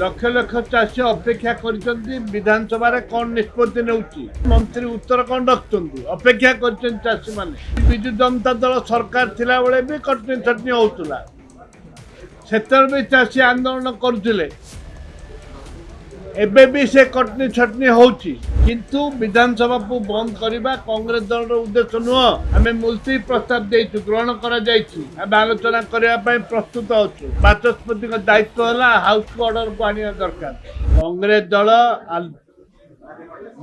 लक्ष लक्ष चाषी अपेक्षा करिसेंती विधानसभा रे कोन निष्पत्ति नेउची मंत्री उत्तर कोन रखचंती अपेक्षा करिसें चाषी माने बिजु जनता दल सरकार थिला बेले भी कटनी छटनी होउतला सेतर भी चाषी आंदोलन करथिले एबे भी से कटनी छटनी होउची किंतु विधानसभा को बंद करबा कांग्रेस दल रो उद्देश्य नुह आमे मुलतवी प्रस्ताव देइछु ग्रहण करा जाइछि आमे आलोचना करबा पय प्रस्तुत होछु बाचस्पति को दायित्व हला हाउस को ऑर्डर को आनिया दरकार कांग्रेस दल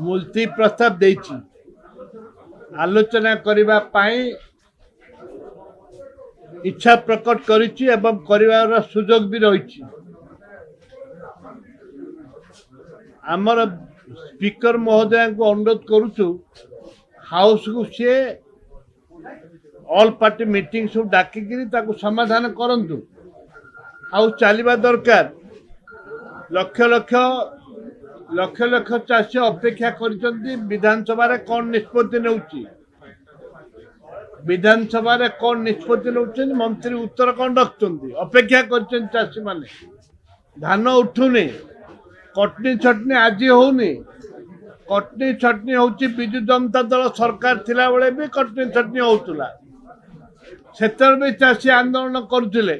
मुलतवी प्रस्ताव देइछि आलोचना करबा पय इच्छा प्रकट करिछि एवं करिवार सुयोग भी रहिछि आमर स्पीकर महोदय को अनुरोध करुचु हाउस को सी ऑल पार्टी मीटिंग सब डाकिकी समाधान करंतु हाउस चलवा दरकार लक्ष लक्ष लक्ष लक्ष चाषी अपेक्षा करिसेंती विधानसभा रे कोन निष्पत्ति नेउची विधानसभा रे कोन निष्पत्ति नेउछन मंत्री उत्तर कोन रखचंती अपेक्षा करिसें चाषी माने धान उठुनी कटनी छटनी आज होनी कटनी छटनी होची बिजु जनता दल सरकार थिला बेले भी कटनी छटनी होउतला सेतर भी चाषी आंदोलन करथिले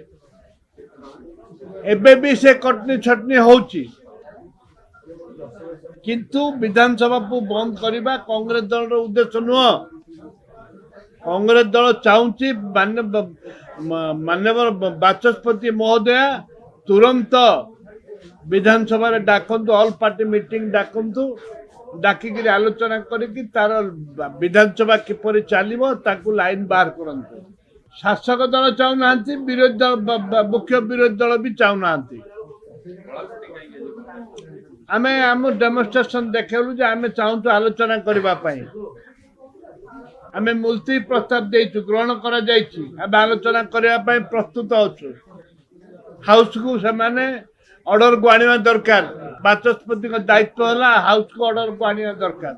एबे भी से कटनी छटनी होउची किंतु विधानसभा को बंद करबा कांग्रेस दल रो उद्देश्य नुह कांग्रेस दल चाहूची माननीय बाचस्पति महोदय तुरंत विधानसभा रे डाकंतु ऑल पार्टी मीटिंग डाकंतु डाकिकी आलोचना करिकी तार विधानसभा किपरि चलिबो ताकू लाइन बाहर करंतु शासक दल चाहू नांती विरोधी दल मुख्य विरोधी दल भी चाहू नांती आमे हम डेमोन्स्ट्रेशन देखेलु जे आमे चाहू आलोचना करबा पई आमे मुलतवी प्रस्ताव देइछु ग्रहण करा जाइछि आमे आलोचना करबा पई प्रस्तुत होछु हाउस को से माने ऑर्डर को आनिया दरकार बाचस्पति का दायित्व हला हाउस को ऑर्डर को आनिया दरकार।